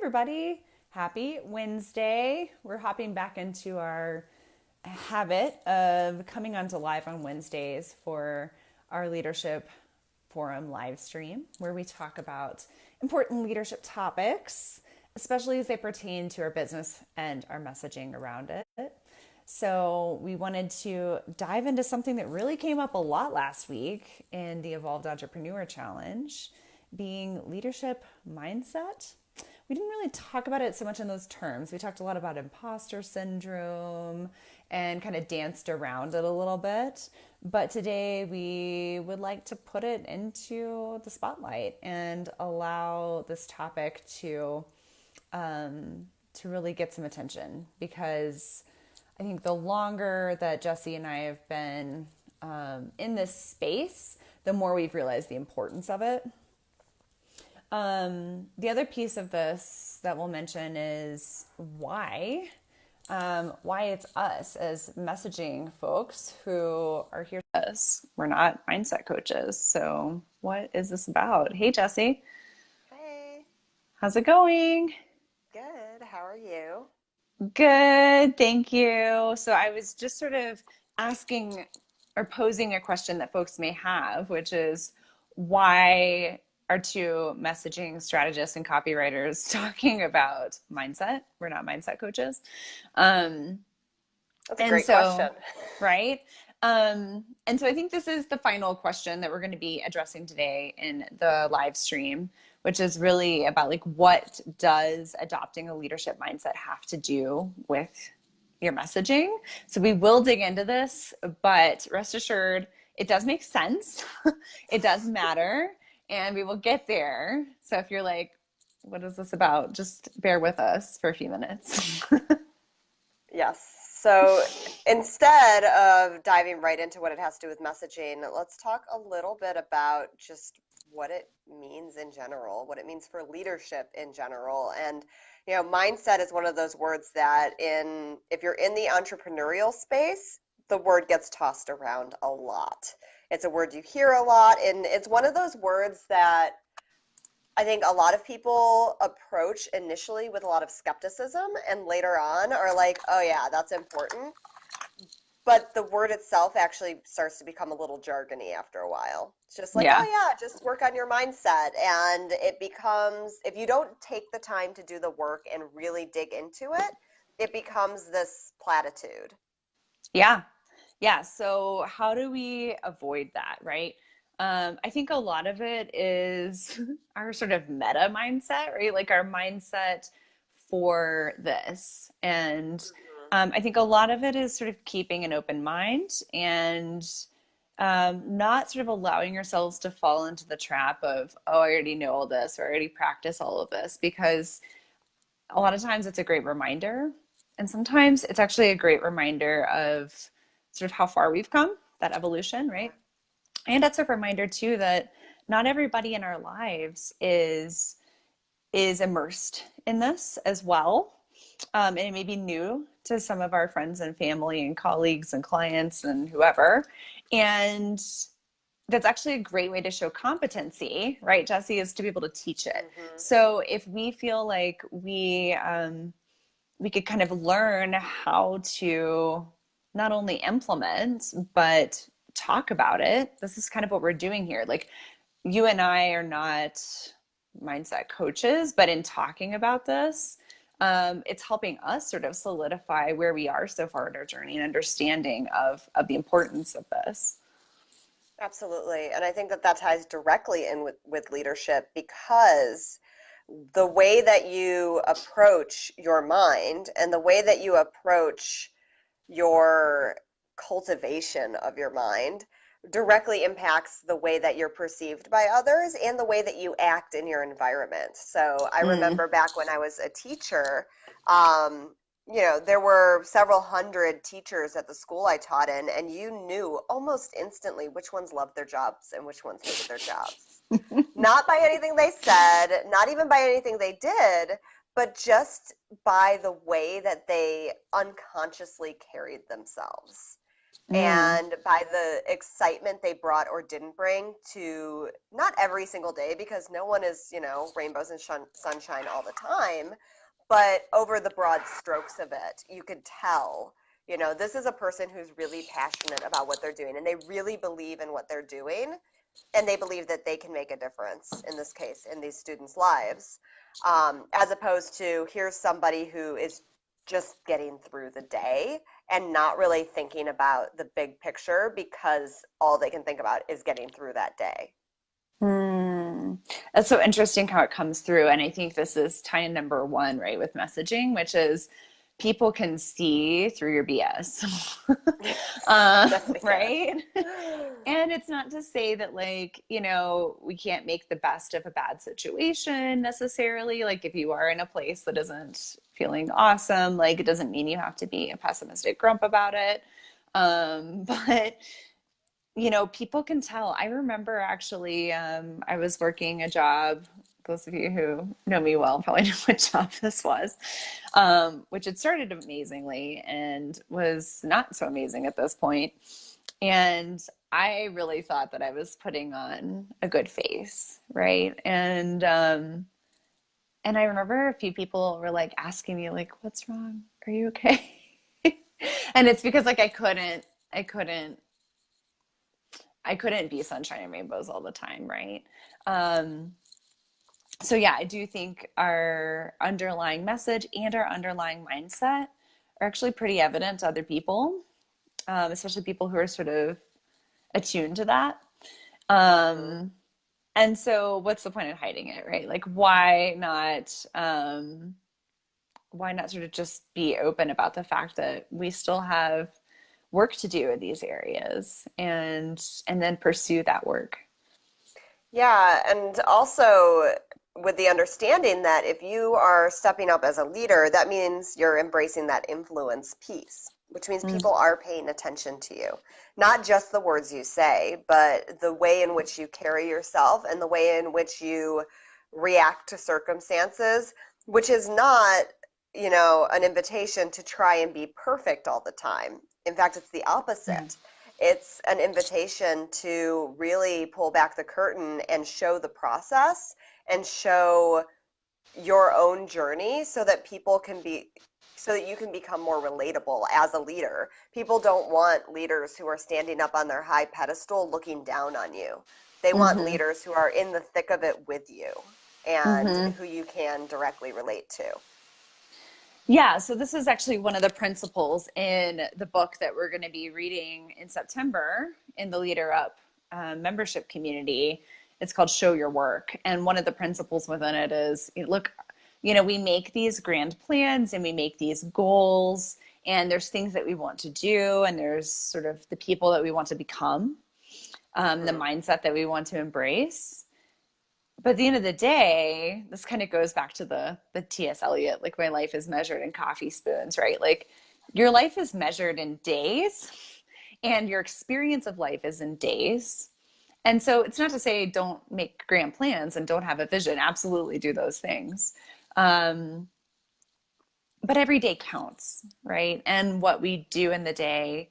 everybody. Happy Wednesday. We're hopping back into our habit of coming onto live on Wednesdays for our leadership forum live stream, where we talk about important leadership topics, especially as they pertain to our business and our messaging around it. So, we wanted to dive into something that really came up a lot last week in the Evolved Entrepreneur Challenge, being leadership mindset. We didn't really talk about it so much in those terms. We talked a lot about imposter syndrome and kind of danced around it a little bit. But today we would like to put it into the spotlight and allow this topic to really get some attention, because I think the longer that Jesse and I have been in this space, the more we've realized the importance of it. The other piece of this that we'll mention is why it's us as messaging folks who are here with us. We're not mindset coaches. So what is this about? Hey, Jesse. Hey, How's it going? good. How are you? Good, thank you. So I was just sort of asking or posing a question that folks may have, which is, why are two messaging strategists and copywriters talking about mindset? We're not mindset coaches. Um, That's a and great question. so, right? And so I think this is the final question that we're going to be addressing today in the live stream, which is really about, like, what does adopting a leadership mindset have to do with your messaging? So we will dig into this, but rest assured, it does make sense. It does matter, and we will get there. So if you're like, what is this about? Just bear with us for a few minutes. Yes. So instead of diving right into what it has to do with messaging, let's talk a little bit about just what it means in general, what it means for leadership in general. And, mindset is one of those words that if you're in the entrepreneurial space, the word gets tossed around a lot. It's a word you hear a lot, and it's one of those words that I think a lot of people approach initially with a lot of skepticism and later on are like, oh yeah, that's important. But the word itself actually starts to become a little jargony after a while. It's just like, oh Yeah. yeah, just work on your mindset. And it becomes, if you don't take the time to do the work and really dig into it, it becomes this platitude. Yeah. Yeah. So how do we avoid that, right? I think a lot of it is our sort of meta mindset, right? Like our mindset for this. And Mhm. I think a lot of it is sort of keeping an open mind and not sort of allowing yourselves to fall into the trap of, oh, I already know all this, or I already practice all of this, because a lot of times it's a great reminder. And sometimes it's actually a great reminder of sort of how far we've come, that evolution, right? And it's a reminder too that not everybody in our lives is immersed in this as well. And it may be new to some of our friends and family and colleagues and clients and whoever. And that's actually a great way to show competency, right, Jesse, is to be able to teach it. Mhm. So if we feel like we could kind of learn how to not only implement but talk about it, this is kind of what we're doing here. Like, you and I are not mindset coaches, but in talking about this, it's helping us sort of solidify where we are so far in our journey and understanding of the importance of this. Absolutely. And I think that that ties directly in with leadership because the way that you approach your mind and the way that you approach your cultivation of your mind directly impacts the way that you're perceived by others and the way that you act in your environment. So I Mm, remember back when I was a teacher, there were several hundred teachers at the school I taught in, and you knew almost instantly which ones loved their jobs and which ones hated their jobs. Not by anything they said, not even by anything they did, but just by the way that they unconsciously carried themselves. Mm. and by the excitement they brought or didn't bring to not every single day, because no one is, rainbows and sunshine all the time, but over the broad strokes of it, you could tell, this is a person who's really passionate about what they're doing and they really believe in what they're doing and they believe that they can make a difference, in this case, in these students' lives, as opposed to here's somebody who is just getting through the day and not really thinking about the big picture because all they can think about is getting through that day. Hmm. That's so interesting how it comes through. And I think this is tie number one, right, with messaging, which is people can see through your BS. Yes, they can. Right? And it's not to say that, like, we can't make the best of a bad situation necessarily. Like, if you are in a place that isn't feeling awesome, like, it doesn't mean you have to be a pessimistic grump about it. But people can tell. I remember actually, I was working a job. Those of you who know me well probably know what job this was, which had started amazingly and was not so amazing at this point. And I really thought that I was putting on a good face, right? And I remember a few people were like asking me, like, "What's wrong? Are you okay?" And it's because like I couldn't be sunshine and rainbows all the time, right? Um, so yeah, I do think our underlying message and our underlying mindset are actually pretty evident to other people, especially people who are sort of attuned to that. Mm-hmm. Um, and so, what's the point of hiding it, right? Like, why not sort of just be open about the fact that we still have work to do in these areas, and then pursue that work. Yeah, and also with the understanding that if you are stepping up as a leader, that means you're embracing that influence piece, which means Mm, people are paying attention to you. Not just the words you say, but the way in which you carry yourself and the way in which you react to circumstances, which is not, an invitation to try and be perfect all the time. In fact, it's the yeah. opposite. It's an invitation to really pull back the curtain and show the process and show your own journey so that you can become more relatable as a leader. People don't want leaders who are standing up on their high pedestal looking down on you. They want Mm-hmm. leaders who are in the thick of it with you and Mm-hmm. who you can directly relate to. Yeah, so this is actually one of the principles in the book that we're going to be reading in September in the Leader Up membership community. It's called Show Your Work. And one of the principles within it is look, we make these grand plans and we make these goals, and there's things that we want to do, and there's sort of the people that we want to become, the Mm-hmm. mindset that we want to embrace. But at the end of the day, this kind of goes back to the T.S. Eliot, like my life is measured in coffee spoons, right? Like your life is measured in days and your experience of life is in days. And so it's not to say don't make grand plans and don't have a vision. Absolutely do those things. Um, but every day counts, right? And what we do in the day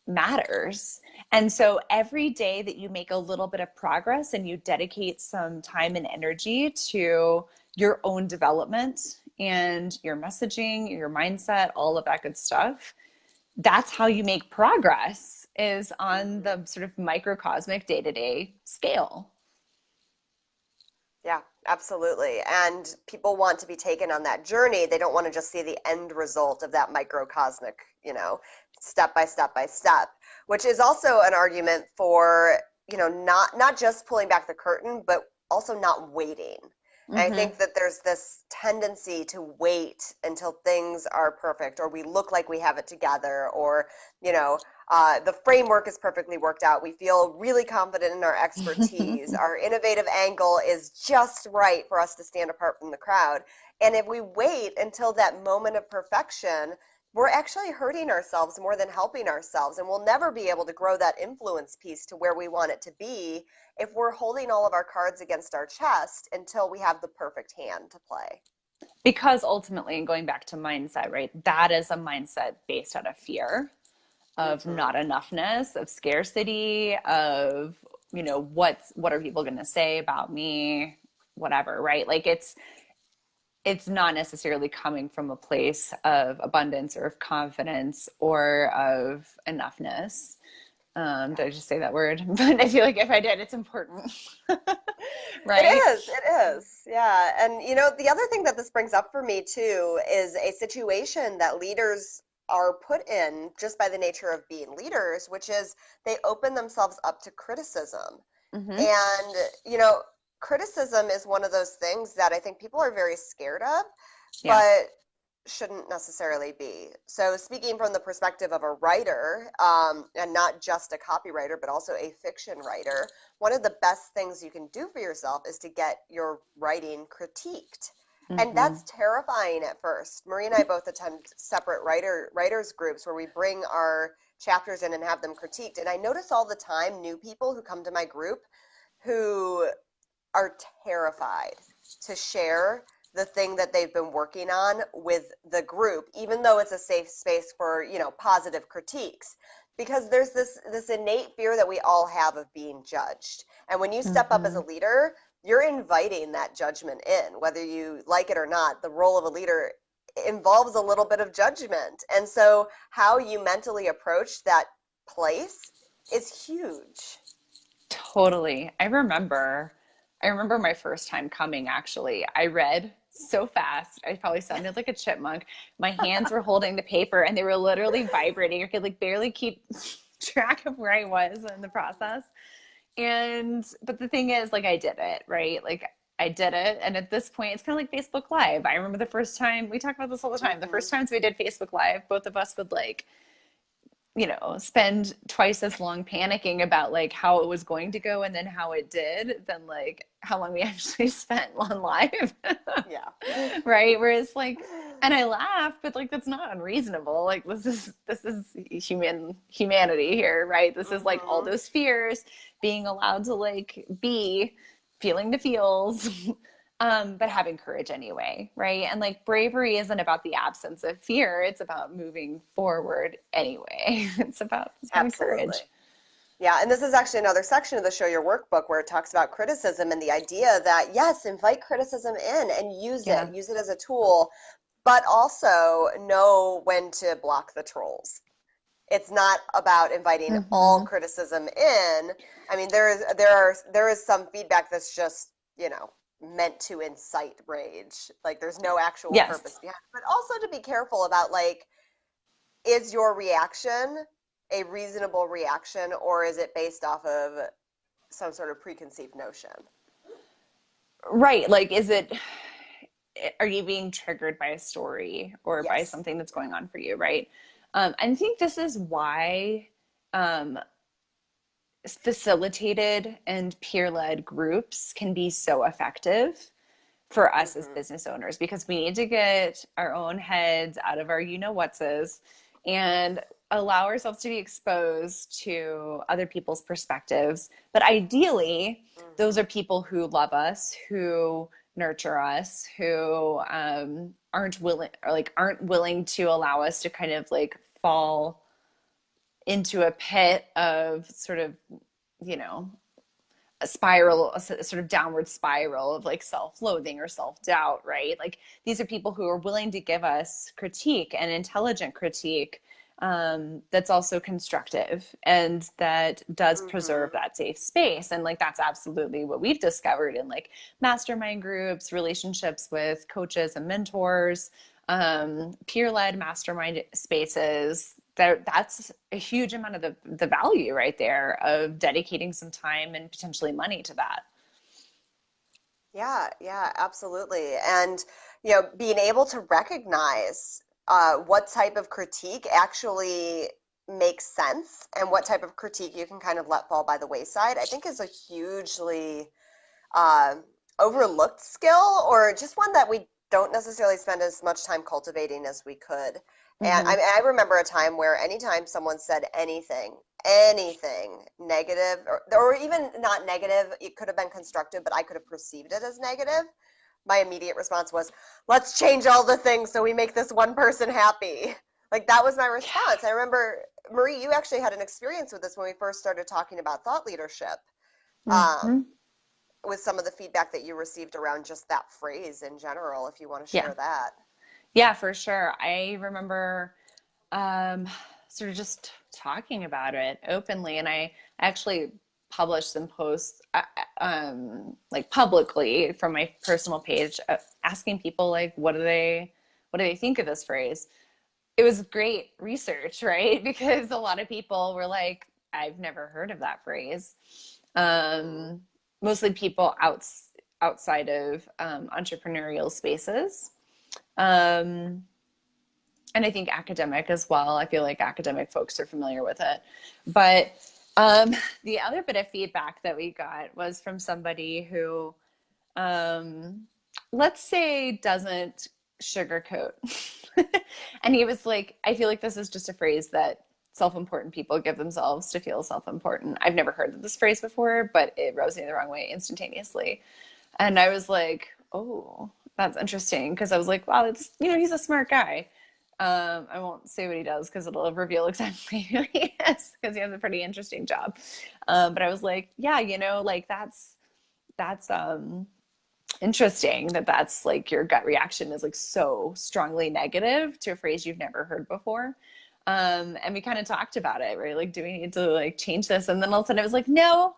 matters. And so every day that you make a little bit of progress and you dedicate some time and energy to your own development and your messaging, your mindset, all of that good stuff, that's how you make progress, is on Mm-hmm. the sort of microcosmic day-to-day scale. Yeah, absolutely. And people want to be taken on that journey. They don't want to just see the end result of that microcosmic, step by step by step, which is also an argument for, not just pulling back the curtain, but also not waiting. And I Mm-hmm. think that there's this tendency to wait until things are perfect or we look like we have it together or, the framework is perfectly worked out. We feel really confident in our expertise. Our innovative angle is just right for us to stand apart from the crowd. And if we wait until that moment of perfection, we're actually hurting ourselves more than helping ourselves. And we'll never be able to grow that influence piece to where we want it to be if we're holding all of our cards against our chest until we have the perfect hand to play. Because ultimately, and going back to mindset, right, that is a mindset based out of fear. of Mm-hmm. not enoughness, of scarcity, of, what are people going to say about me, whatever, right? Like it's not necessarily coming from a place of abundance or of confidence or of enoughness. Did I just say that word? But I feel like if I did, it's important. Right? It is. Yeah. And the other thing that this brings up for me too is a situation that leaders are put in just by the nature of being leaders, which is they open themselves up to criticism. Mm-hmm. And, criticism is one of those things that I think people are very scared of, Yeah. but shouldn't necessarily be. So, speaking from the perspective of a writer, and not just a copywriter, but also a fiction writer, one of the best things you can do for yourself is to get your writing critiqued. And Mm-hmm. that's terrifying at first. Marie and I both attend separate writers groups where we bring our chapters in and have them critiqued. And I notice all the time new people who come to my group who are terrified to share the thing that they've been working on with the group, even though it's a safe space for, positive critiques. Because there's this innate fear that we all have of being judged. And when you step up as Mm-hmm. a leader, you're inviting that judgment in, whether you like it or not. The role of a leader involves a little bit of judgment. And so how you mentally approach that place is huge. Totally. I remember my first time coming, actually. I read so fast. I probably sounded like a chipmunk. My hands were holding the paper and they were literally vibrating. I could like barely keep track of where I was in the process. But the thing is, like, I did it, right? Like, I did it. And at this point, it's kind of like Facebook Live. I remember the first time, we talk about this all the time. The Mm-hmm. first times we did Facebook Live, both of us would like spend twice as long panicking about like how it was going to go and then how it did than like how long we actually spent on live. Yeah. Right? Whereas like, and I laugh, but like that's not unreasonable. Like this is humanity here, right? This is like all Mm-hmm. those fears being allowed to like be feeling the feels. But Yeah. having courage anyway, right? And like bravery isn't about the absence of fear, it's about moving forward anyway. It's having Absolutely. courage. Yeah, and this is actually another section of the Show Your Workbook where it talks about criticism and the idea that, yes, invite criticism in and Yeah. use it as a tool, but also know when to block the trolls. It's not about inviting all Mm-hmm. criticism in. I mean, there is some feedback that's just, meant to incite rage. Like there's no actual Yes. purpose behind it. But also to be careful about like, is your reaction a reasonable reaction or is it based off of some sort of preconceived notion? Right. Like, are you being triggered by a story or by Yes. something that's going on for you? Right. I think this is why um, facilitated and peer led groups can be so effective for us as Mm-hmm. business owners because we need to get our own heads out of our what's and allow ourselves to be exposed to other people's perspectives. But ideally, those Mm-hmm. are people who love us, who nurture us, who aren't willing to allow us to kind of like fall into a pit of sort of, you know, a sort of downward spiral of like self-loathing or self-doubt, right? Like these are people who are willing to give us critique and intelligent critique that's also constructive and that does preserve Mm-hmm. that safe space. And like that's absolutely what we've discovered in like mastermind groups, relationships with coaches and mentors, peer-led mastermind spaces. That's a huge amount of the value right there of dedicating some time and potentially money to that. Yeah, yeah, absolutely. And, being able to recognize what type of critique actually makes sense and what type of critique you can kind of let fall by the wayside, I think is a hugely uh, overlooked skill or just one that we don't necessarily spend as much time cultivating as we could. And Mm-hmm. I remember a time where anytime someone said anything negative, or even not negative, it could have been constructive, but I could have perceived it as negative. My immediate response was, let's change all the things so we make this one person happy. Like that was my response. I remember, Marie, you actually had an experience with this when we first started talking about thought leadership, Hmm. with some of the feedback that you received around just that phrase in general, if you want to Yeah. share that. Yeah, for sure. I remember um, sort of just talking about it openly, and I actually published some posts like publicly from my personal page, asking people like what do they think of this phrase. It was great research, right? Because a lot of people were like, I've never heard of that phrase. Mm, um, Mostly people outside of entrepreneurial spaces. um, and I think academic as well. I feel like academic folks are familiar with it. But the other bit of feedback that we got was from somebody who, um, let's say, doesn't sugarcoat. And he was like, I feel like this is just a phrase that self-important people give themselves to feel self-important. I've never heard of this phrase before, but it rubs me the wrong way instantaneously. And I was like, oh, that's interesting. Because I was like, wow, it's, he's a smart guy. I won't say what he does because it'll reveal exactly who he is, because he has a pretty interesting job. But I was like, yeah, like that's interesting that that's like your gut reaction is like so strongly negative to a phrase you've never heard before. And we kind of talked about it, right? Like, do we need to like change this? And then all of a sudden I was like, no,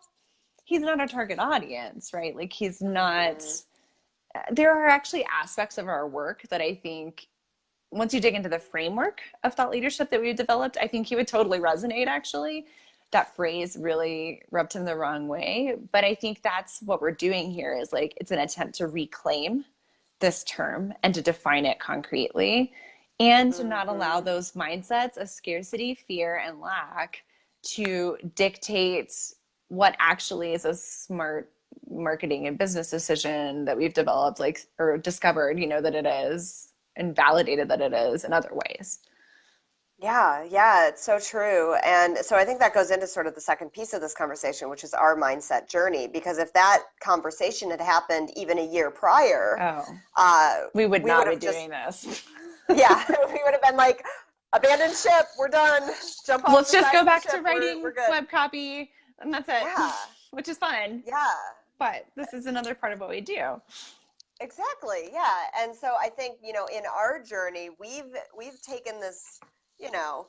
he's not our target audience, right? Like he's not. mm-hmm. There are actually aspects of our work that I think once you dig into the framework of thought leadership that we've developed, I think he would totally resonate actually. That phrase really rubbed him the wrong way. But I think that's what we're doing here is like it's an attempt to reclaim this term and to define it concretely and to not allow Mm-hmm. those mindsets of scarcity, fear, and lack to dictate what actually is a smart marketing and business decision that we've developed, like, or discovered, that it is and validated that it is in other ways. Yeah, yeah, it's so true. And so I think that goes into sort of the second piece of this conversation, which is our mindset journey. Because if that conversation had happened even a year prior, Oh, we would we not would be have doing just, this. yeah, we would have been like, abandon ship, we're done. Jump off Let's the just side go of the back to ship, we're writing good. web copy and that's it, Yeah, which is fun. yeah. But this is another part of what we do. Exactly. Yeah. And so I think, in our journey, we've taken this, you know,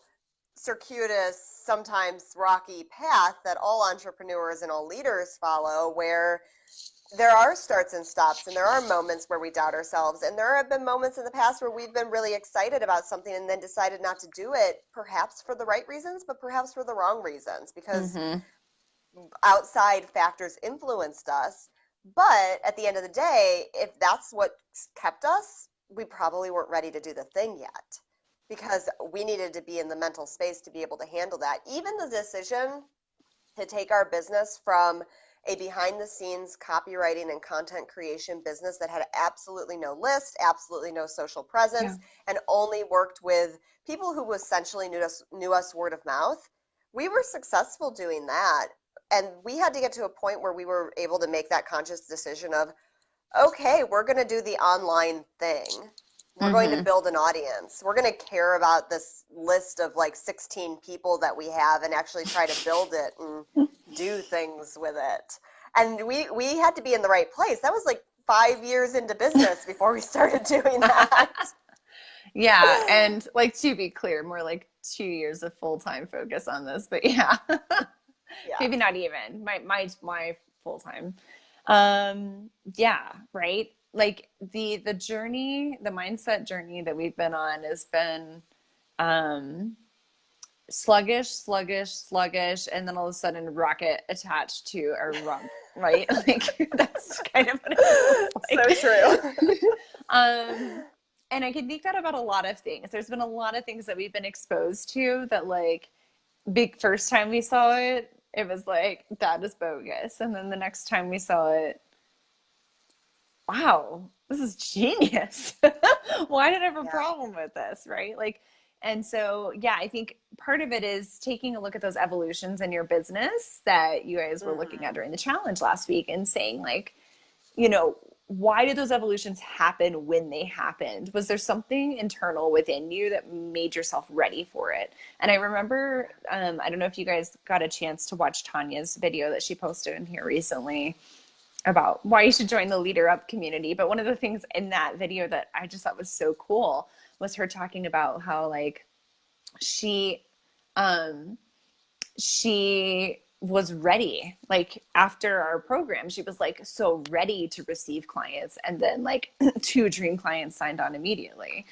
circuitous, sometimes rocky path that all entrepreneurs and all leaders follow, where there are starts and stops, and there are moments where we doubt ourselves. And there have been moments in the past where we've been really excited about something and then decided not to do it, perhaps for the right reasons, but perhaps for the wrong reasons, because Mm-hmm. outside factors influenced us. But at the end of the day, if that's what kept us, we probably weren't ready to do the thing yet, because we needed to be in the mental space to be able to handle that. Even the decision to take our business from a behind the scenes copywriting and content creation business that had absolutely no list, absolutely no social Yeah. presence, and only worked with people who essentially knew us word of mouth. We were successful doing that. And we had to get to a point where we were able to make that conscious decision of, okay, we're going to do the online thing. We're going to Mm-hmm. build an audience. We're going to care about this list of like 16 people that we have and actually try to build it and do things with it. And we had to be in the right place. That was like 5 years into business before we started doing that. Yeah, and like to be clear, more like 2 years of full-time focus on this, but yeah. Yeah. Maybe not even my full-time. Yeah, right. Like the journey, the mindset journey that we've been on has been um sluggish, sluggish, sluggish, and then all of a sudden rocket attached to a rump, right? Like that's kind of what it feels So like. true. um and I can think that about a lot of things. There's been a lot of things that we've been exposed to that like big first time we saw it, it was like that is bogus. And then the next time we saw it, wow, this is genius. Why did I have a Yeah. problem with this? Right. Like, and so, yeah, I think part of it is taking a look at those evolutions in your business that you guys were looking at Mm-hmm. during the challenge last week and saying, like, you know, why did those evolutions happen when they happened? Was there something internal within you that made yourself ready for it? And I remember, I don't know if you guys got a chance to watch Tanya's video that she posted in here recently about why you should join the Leader Up community. But one of the things in that video that I just thought was so cool was her talking about how like she was ready. Like after our program, she was like so ready to receive clients, and then like 2 dream clients signed on immediately.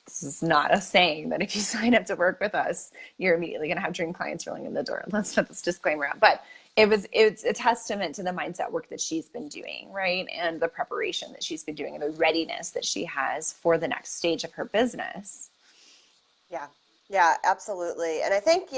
This is not a saying that if you sign up to work with us, you're immediately going to have dream clients rolling in the door. Let's put this disclaimer out. But it's a testament to the mindset work that she's been doing, right? And the preparation that she's been doing and the readiness that she has for the next stage of her business. Yeah. Yeah, absolutely. And I think,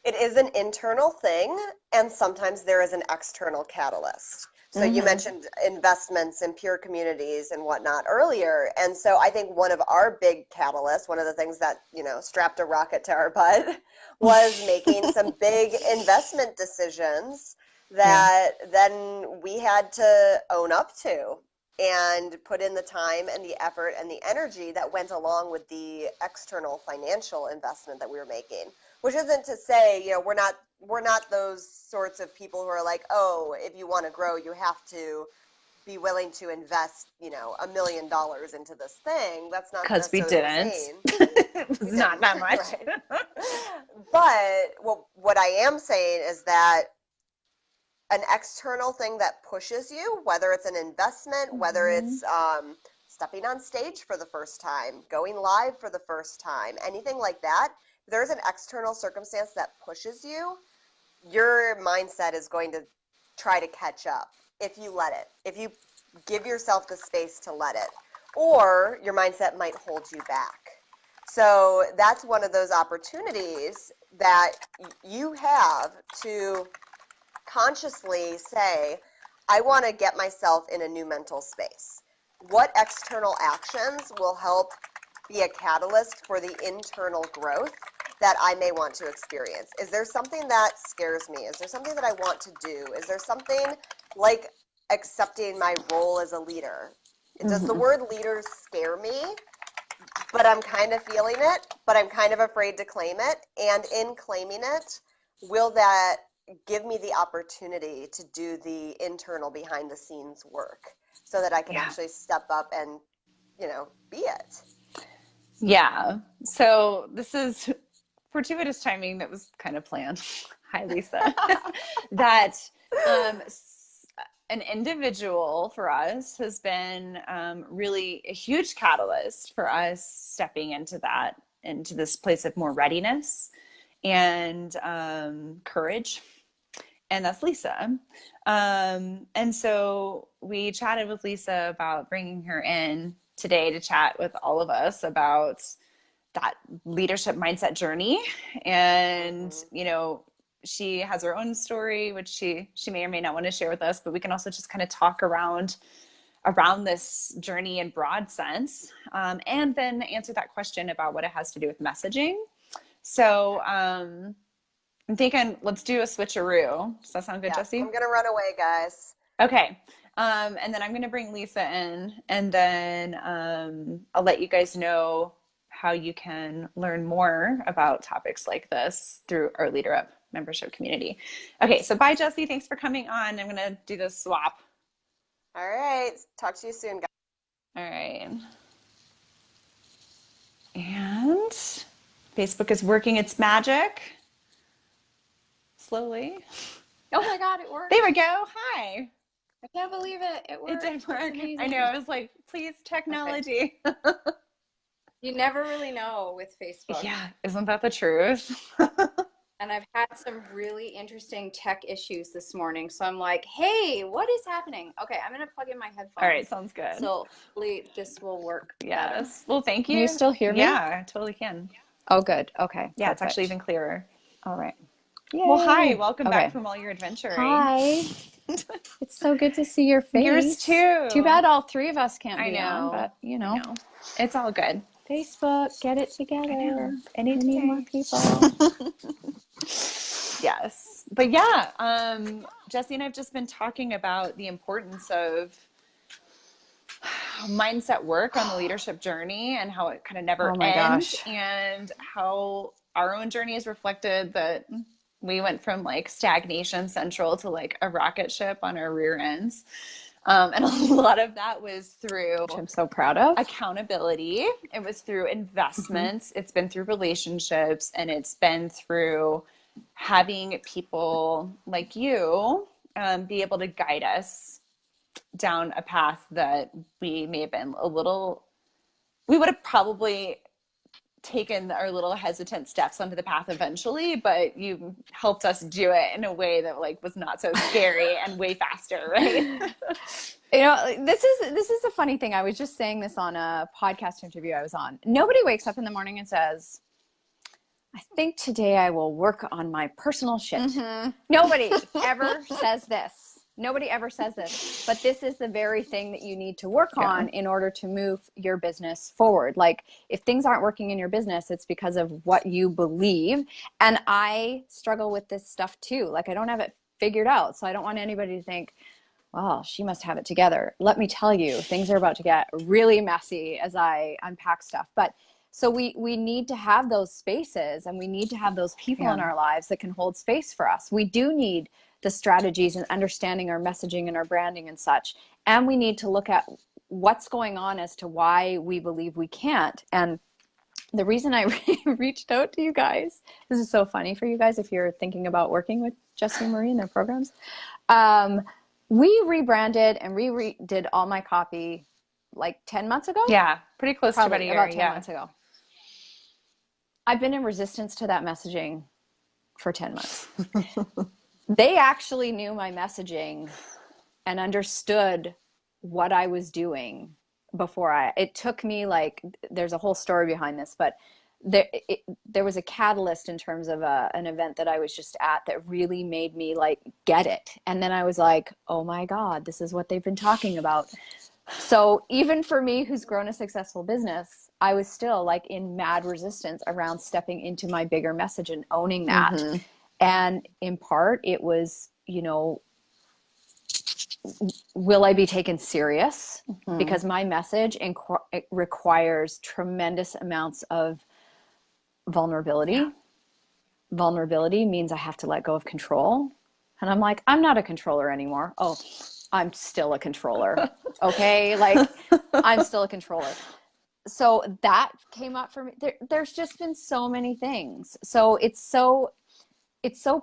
it is an internal thing, and sometimes there is an external catalyst. So you mentioned investments in peer communities and whatnot earlier. And so I think one of our big catalysts, one of the things that, strapped a rocket to our butt was making some big investment decisions that then we had to own up to and put in the time and the effort and the energy that went along with the external financial investment that we were making. Which isn't to say, we're not those sorts of people who are like, oh, if you want to grow, you have to be willing to invest, $1 million into this thing. That's not because we necessarily didn't. what we're saying. It was not that much. Right. But what I am saying is that an external thing that pushes you, whether it's an investment, whether it's stepping on stage for the first time, going live for the first time, anything like that, if there's an external circumstance that pushes you, your mindset is going to try to catch up if you let it, if you give yourself the space to let it, or your mindset might hold you back. So that's one of those opportunities that you have to consciously say, I want to get myself in a new mental space. What external actions will help be a catalyst for the internal growth that I may want to experience? Is there something that scares me? Is there something that I want to do? Is there something like accepting my role as a leader? Does the word leader scare me? But I'm kind of feeling it, but I'm kind of afraid to claim it. And in claiming it, will that give me the opportunity to do the internal behind the scenes work so that I can actually step up and, be it? Yeah. So this is fortuitous timing that was kind of planned. Hi, Lisa. That an individual for us has been really a huge catalyst for us stepping into this place of more readiness and courage. And that's Lisa. And so we chatted with Lisa about bringing her in today to chat with all of us about that leadership mindset journey. And, she has her own story, which she may or may not want to share with us, but we can also just kind of talk around this journey in broad sense, and then answer that question about what it has to do with messaging. So I'm thinking let's do a switcheroo. Does that sound good, Jessie? I'm going to run away, guys. Okay. And then I'm going to bring Lisa in, and then I'll let you guys know how you can learn more about topics like this through our Leader Up membership community. Okay, so bye, Jessie. Thanks for coming on. I'm going to do this swap. All right. Talk to you soon, guys. All right. And Facebook is working its magic. Slowly. Oh my God, it worked. There we go. Hi. I can't believe it. It worked. It did work. I know. I was like, please, technology. Okay. You never really know with Facebook. Yeah. Isn't that the truth? And I've had some really interesting tech issues this morning. So I'm like, hey, what is happening? Okay, I'm going to plug in my headphones. All right. Sounds good. So hopefully this will work. Yes. Well, thank you. Can you still hear me? Yeah, I totally can. Oh, good. Okay. Yeah, it's actually even clearer. All right. Yay. Well, hi. Welcome back from all your adventuring. Hi. It's so good to see your face. Yours too. Too bad all 3 of us can't be on, but I know. It's all good. Facebook, get it together. I need more people. Yes. But yeah, Jesse and I have just been talking about the importance of mindset work on the leadership journey and how it kind of never Oh my ends, gosh. and how our own journey has reflected that we went from like stagnation central to like a rocket ship on our rear ends. And a lot of that was through Which I'm so proud of. accountability. It was through Mm-hmm. investments. It's been through relationships, and it's been through having people like you be able to guide us down a path that we may have been we would have probably taken our little hesitant steps onto the path eventually, but you helped us do it in a way that like was not so scary and way faster, right? You know, this is a funny thing. I was just saying this on a podcast interview I was on. Nobody wakes up in the morning and says, I think today I will work on my personal shit. Mm-hmm. Nobody ever says this. Nobody ever says this. But this is the very thing that you need to work on in order to move your business forward. Like, if things aren't working in your business, it's because of what you believe. And I struggle with this stuff too. Like, I don't have it figured out. So I don't want anybody to think, well, she must have it together. Let me tell you, things are about to get really messy as I unpack stuff. But so we need to have those spaces, and we need to have those people in our lives that can hold space for us. We do need the strategies and understanding our messaging and our branding and such. And we need to look at what's going on as to why we believe we can't. And the reason I reached out to you guys, this is so funny for you guys if you're thinking about working with Jesse and Marie in their programs. We rebranded and redid all my copy like 10 months ago. Yeah, pretty close to about a year. About 10 months ago. I've been in resistance to that messaging for 10 months. They actually knew my messaging and understood what I was doing before it took me like, there's a whole story behind this, but there was a catalyst in terms of an event that I was just at that really made me like get it. And then I was like, oh my God, this is what they've been talking about. So even for me, who's grown a successful business, I was still like in mad resistance around stepping into my bigger message and owning that. Mm-hmm. And in part, it was, you know, will I be taken serious? Mm-hmm. Because my message it requires tremendous amounts of vulnerability. Yeah. Vulnerability means I have to let go of control. And I'm like, I'm not a controller anymore. Oh, I'm still a controller. Okay. Like I'm still a controller. So that came up for me. There's just been so many things. So it's so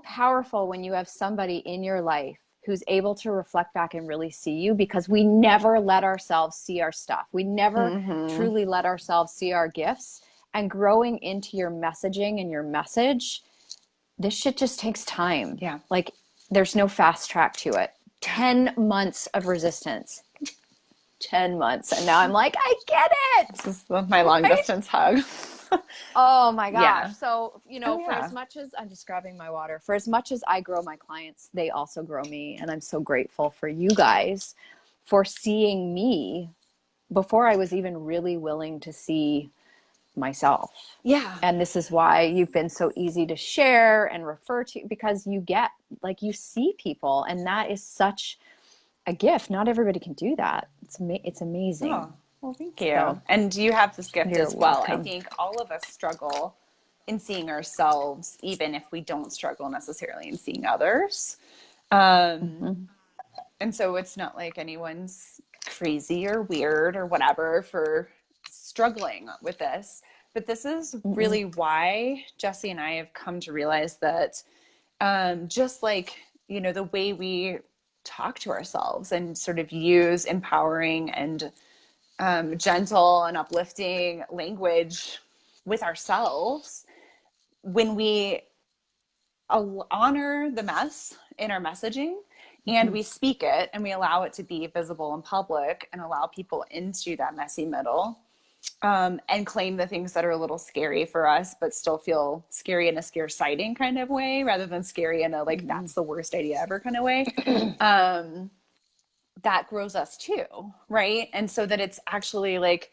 powerful when you have somebody in your life who's able to reflect back and really see you, because we never let ourselves see our stuff. We never mm-hmm. truly let ourselves see our gifts. And growing into your messaging and your message, this shit just takes time. Yeah. Like there's no fast track to it. 10 months of resistance. 10 months. And now I'm like, I get it. This is my long distance hug. Oh my gosh. Yeah. So, you know, for as much as I'm just grabbing my water, for as much as I grow my clients, they also grow me. And I'm so grateful for you guys for seeing me before I was even really willing to see myself. Yeah. And this is why you've been so easy to share and refer to, because you get, like, you see people, and that is such a gift. Not everybody can do that. It's amazing. Oh. Well, thank you. So, and you have this gift as well. Welcome. I think all of us struggle in seeing ourselves, even if we don't struggle necessarily in seeing others. Mm-hmm. And so it's not like anyone's crazy or weird or whatever for struggling with this. But this is really why Jesse and I have come to realize that just like, you know, the way we talk to ourselves and sort of use empowering and gentle and uplifting language with ourselves, when we honor the mess in our messaging and we speak it and we allow it to be visible in public and allow people into that messy middle, and claim the things that are a little scary for us, but still feel scary in a scare sighting kind of way, rather than scary in a like, that's the worst idea ever kind of way. That grows us too, right? And so that it's actually like,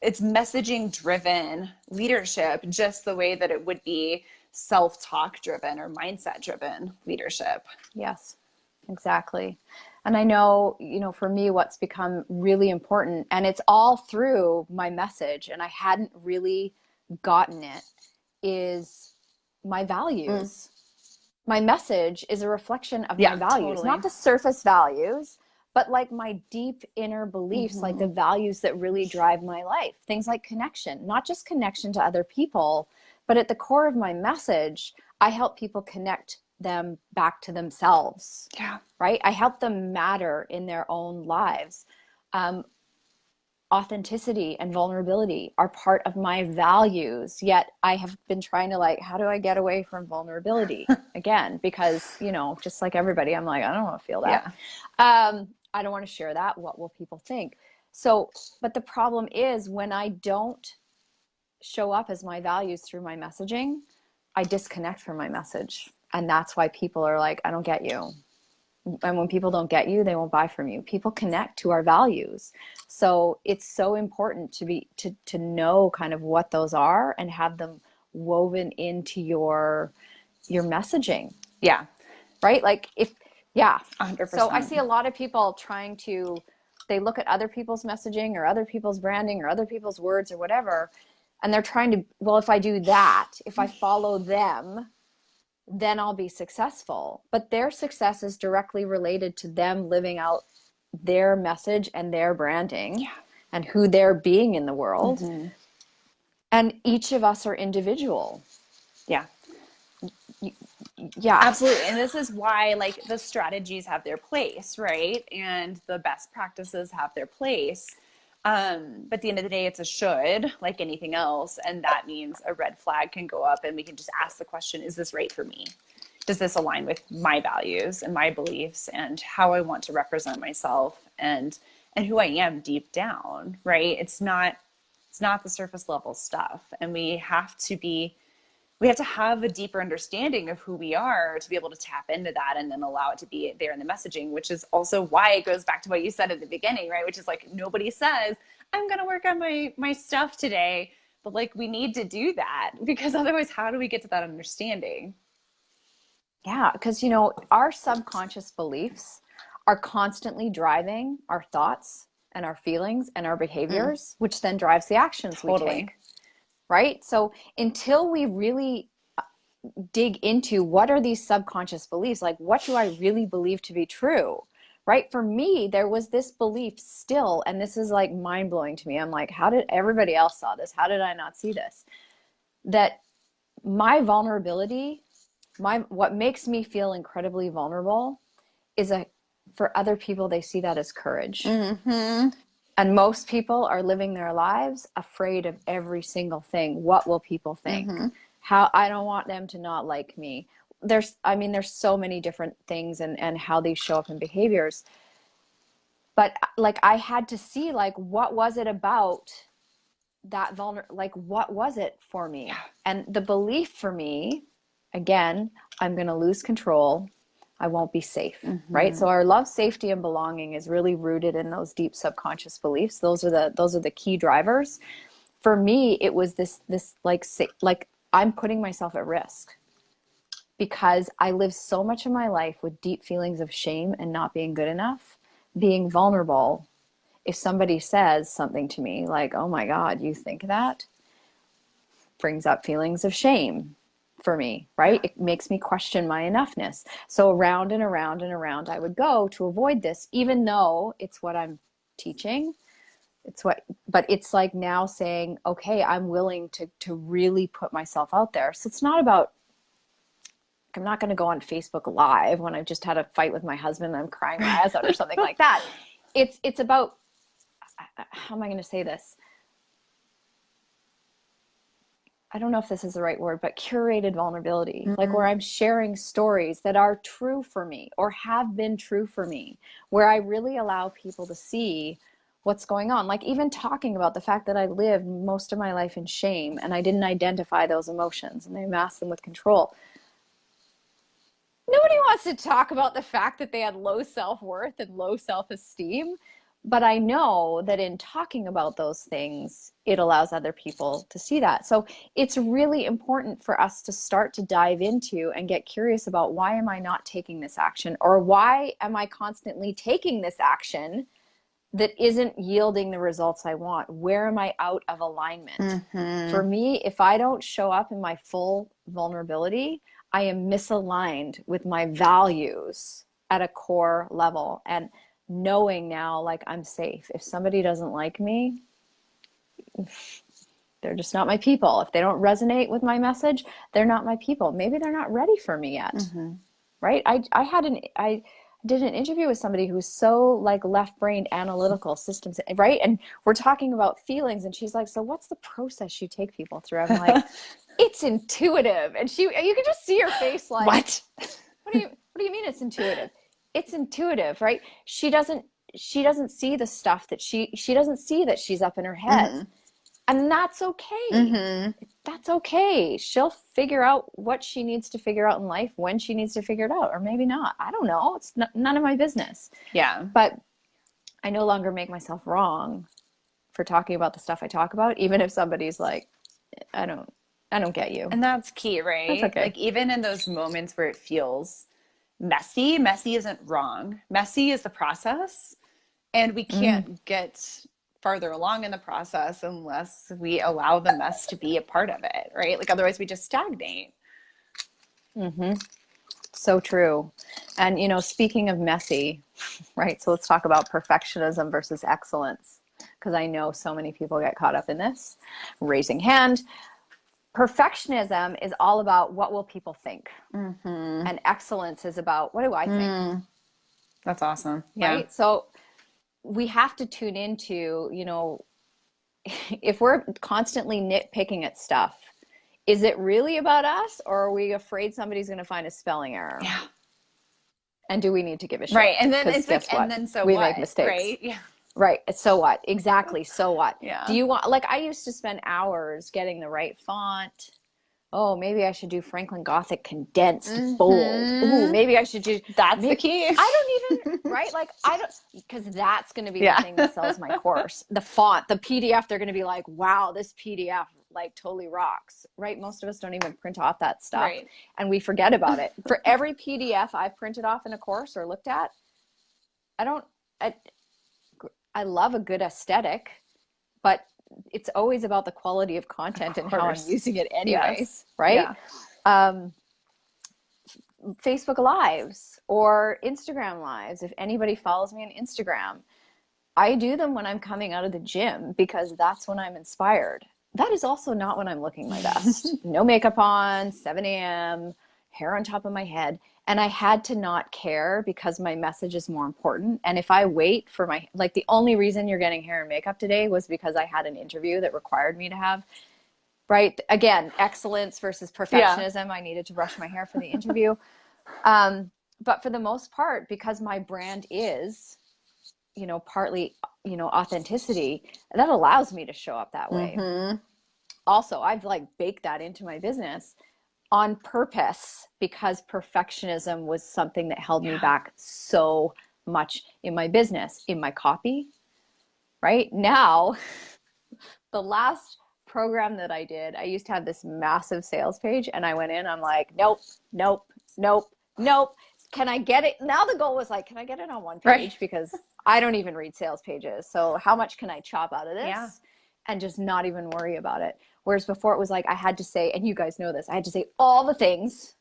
it's messaging driven leadership, just the way that it would be self-talk driven or mindset driven leadership. Yes, exactly. And I know, for me, what's become really important, and it's all through my message, and I hadn't really gotten it, is my values. My message is a reflection of my values, totally. not the surface values, but like my deep inner beliefs, like the values that really drive my life. Things like connection, not just connection to other people, but at the core of my message, I help people connect them back to themselves. Yeah. Right? I help them matter in their own lives. Authenticity and vulnerability are part of my values, yet I have been trying to how do I get away from vulnerability again? Because, just like everybody, I'm like, I don't want to feel that. Yeah. I don't want to share that. What will people think? So, but the problem is when I don't show up as my values through my messaging, I disconnect from my message. And that's why people are like, I don't get you. And when people don't get you, they won't buy from you. People connect to our values. So it's so important to know kind of what those are and have them woven into your messaging. Yeah. Right? 100%. So I see a lot of people they look at other people's messaging or other people's branding or other people's words or whatever, and they're trying to, well, if I do that, if I follow them, then I'll be successful. But their success is directly related to them living out their message and their branding and who they're being in the world. And each of us are individual. Yeah. Yeah, absolutely. And this is why the strategies have their place, right? And the best practices have their place. But at the end of the day, it's a should, like anything else. And that means a red flag can go up and we can just ask the question, is this right for me? Does this align with my values and my beliefs and how I want to represent myself and who I am deep down, right? It's not the surface level stuff. And we have to have a deeper understanding of who we are to be able to tap into that and then allow it to be there in the messaging, which is also why it goes back to what you said at the beginning, right? Which is nobody says, I'm going to work on my stuff today, but we need to do that because otherwise how do we get to that understanding? Yeah, because, our subconscious beliefs are constantly driving our thoughts and our feelings and our behaviors, which then drives the actions we take. Right? So until we really dig into what are these subconscious beliefs, what do I really believe to be true? Right? For me, there was this belief still, and this is mind-blowing to me. I'm like, how did everybody else saw this? How did I not see this? That my vulnerability, what makes me feel incredibly vulnerable is for other people, they see that as courage. And most people are living their lives afraid of every single thing. What will people think? How I don't want them to not like me. There's so many different things and how they show up in behaviors. But I had to see what was it about that what was it for me? And the belief for me, again, I'm going to lose control. I won't be safe, right? So our love, safety, and belonging is really rooted in those deep subconscious beliefs. Those are the key drivers. For me, it was this I'm putting myself at risk because I live so much of my life with deep feelings of shame and not being good enough, being vulnerable. If somebody says something to me oh my God, you think that? Brings up feelings of shame for me, right? It makes me question my enoughness. So around and around and around I would go to avoid this, even though it's what I'm teaching. But it's now saying, okay, I'm willing to really put myself out there. So it's not about, I'm not going to go on Facebook Live when I've just had a fight with my husband and I'm crying my eyes out or something like that. It's about, how am I going to say this? I don't know if this is the right word, but curated vulnerability, where I'm sharing stories that are true for me or have been true for me, where I really allow people to see what's going on. Even talking about the fact that I lived most of my life in shame and I didn't identify those emotions and I masked them with control. Nobody wants to talk about the fact that they had low self-worth and low self-esteem, But I know that in talking about those things, it allows other people to see that. So it's really important for us to start to dive into and get curious about, why am I not taking this action? Or why am I constantly taking this action that isn't yielding the results I want? Where am I out of alignment? For me, if I don't show up in my full vulnerability, I am misaligned with my values at a core level. And knowing now, like, I'm safe. If somebody doesn't like me, they're just not my people. If they don't resonate with my message, they're not my people. Maybe they're not ready for me yet. Right? I did an interview with somebody who's so like left-brained, analytical systems, right? And we're talking about feelings, and she's like, so what's the process you take people through? I'm like, it's intuitive. And you can just see her face like, What? What do you mean it's intuitive? It's intuitive, right? She doesn't see the stuff that she doesn't see that she's up in her head. And that's okay. That's okay. She'll figure out what she needs to figure out in life when she needs to figure it out, or maybe not. I don't know. It's none of my business. Yeah. But I no longer make myself wrong for talking about the stuff I talk about, even if somebody's like, I don't get you. And that's key, right? That's okay. Like, even in those moments where it feels messy isn't wrong. Messy is the process, and we can't get farther along in the process unless we allow the mess to be a part of it, right? Like, otherwise we just stagnate. So true. And, speaking of messy, right? So let's talk about perfectionism versus excellence, because I know so many people get caught up in this. Raising hand. Perfectionism is all about, what will people think? And excellence is about, what do I think? That's awesome. Yeah. Right? So we have to tune into, if we're constantly nitpicking at stuff, is it really about us, or are we afraid somebody's going to find a spelling error? Yeah. And do we need to give a shit? Right. And then it's like, what? and then so we what? make mistakes. Right. Yeah. Right. So what? Exactly. So what? Yeah. Do you want, like, I used to spend hours getting the right font. Oh, maybe I should do Franklin Gothic condensed bold. Ooh, maybe I should do. That's the key. I don't even, right? Like, I don't, because that's going to be the thing that sells my course. The font, the PDF, they're going to be like, wow, this PDF like totally rocks, right? Most of us don't even print off that stuff. Right. And we forget about it. For every PDF I've printed off in a course or looked at, I love a good aesthetic, but it's always about the quality of content and how I'm using it anyways, right? Yeah. Facebook Lives or Instagram Lives. If anybody follows me on Instagram, I do them when I'm coming out of the gym because that's when I'm inspired. That is also not when I'm looking my best. No makeup on, 7 a.m., hair on top of my head. And I had to not care because my message is more important. And if I wait for the only reason you're getting hair and makeup today was because I had an interview that required me to have, right? Again, excellence versus perfectionism. Yeah. I needed to brush my hair for the interview. But for the most part, because my brand is, partly, authenticity, that allows me to show up that way. Also, I've baked that into my business on purpose because perfectionism was something that held me back so much in my business, in my copy. Right now, the last program that I did, I used to have this massive sales page, and I went in, I'm like, nope. Can I get it? Now the goal was can I get it on one page? Right. Because I don't even read sales pages. So how much can I chop out of this? Yeah. And just not even worry about it. Whereas before it was I had to say, and you guys know this, I had to say all the things.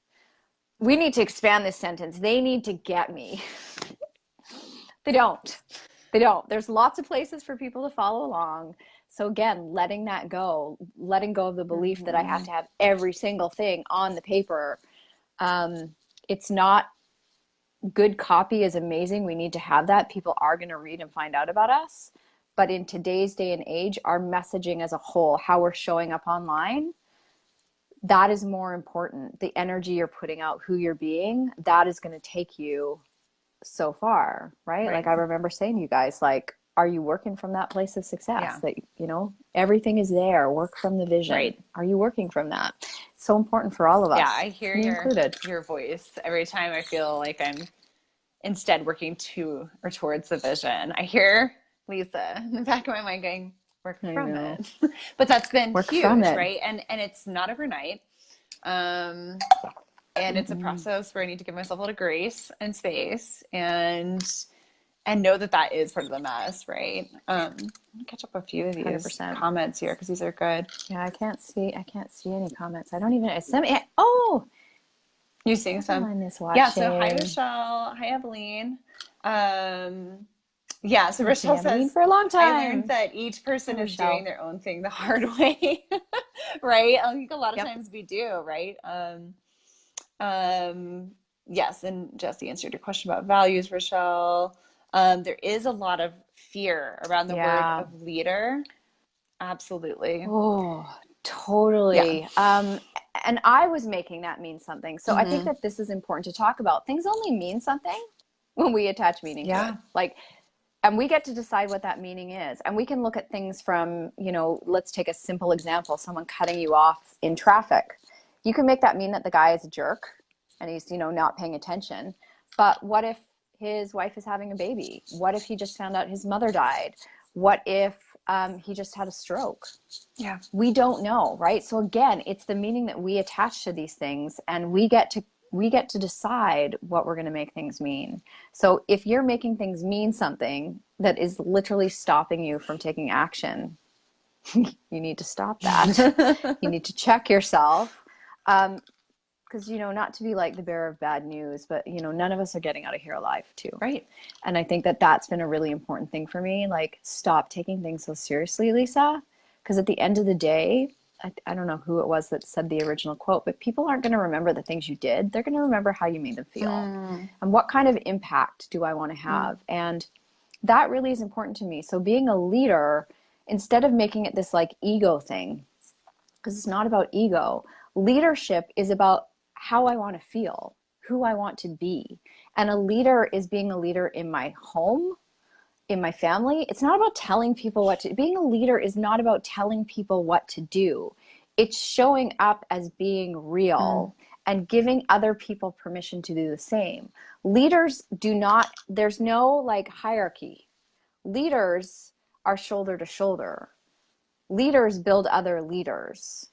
We need to expand this sentence. They need to get me. They don't. There's lots of places for people to follow along. So again, letting that go, letting go of the belief that I have to have every single thing on the paper. It's not, good copy is amazing. We need to have that. People are going to read and find out about us. But in today's day and age, our messaging as a whole, how we're showing up online, that is more important. The energy you're putting out, who you're being, that is going to take you so far, right? Like I remember saying to you guys, are you working from that place of success? Yeah. That, everything is there. Work from the vision. Right. Are you working from that? It's so important for all of us. Yeah, I hear your voice every time I feel like I'm instead working to or towards the vision. I hear Lisa, in the back of my mind going, work I from know. it. But that's been Work huge, from it. right? And it's not overnight. And it's a process where I need to give myself a little grace and space and know that that is part of the mess, right? Let me catch up a few of these 100%. comments here because these are good. Yeah, I can't see any comments. I don't even, oh, You seeing some? Evelyn is Yeah, so hi watching. Rochelle, hi Eveline. Yeah, so I've seen Rochelle Evelyn says, for a long I time. learned that each person Hi, is Rochelle. doing their own thing the hard way, right? I think a lot of Yep. times we do, right? Yes, and Jesse answered your question about values, Rochelle. There is a lot of fear around the word Yeah. of leader. Absolutely. Oh, Yeah. totally. And I was making that mean something. So I think that this is important to talk about. Things only mean something when we attach meaning to Yeah. it. Like, and we get to decide what that meaning is. And we can look at things from, let's take a simple example, someone cutting you off in traffic. You can make that mean that the guy is a jerk and he's, not paying attention. But what if his wife is having a baby? What if he just found out his mother died? What if he just had a stroke? Yeah. We don't know, right? So again, it's the meaning that we attach to these things, and we get to decide what we're going to make things mean. So if you're making things mean something that is literally stopping you from taking action, you need to stop that. You need to check yourself. Because, not to be like the bearer of bad news, but, none of us are getting out of here alive too. Right. And I think that that's been a really important thing for me. Like, stop taking things so seriously, Lisa. Because at the end of the day, I don't know who it was that said the original quote, but people aren't going to remember the things you did. They're going to remember how you made them feel. And what kind of impact do I want to have? And that really is important to me. So being a leader, instead of making it this like ego thing, because it's not about ego, leadership is about how I want to feel, who I want to be. And a leader is being a leader in my home, in my family. It's not about telling people being a leader is not about telling people what to do. It's showing up as being real and giving other people permission to do the same. Leaders there's no like hierarchy. Leaders are shoulder to shoulder. Leaders build other leaders.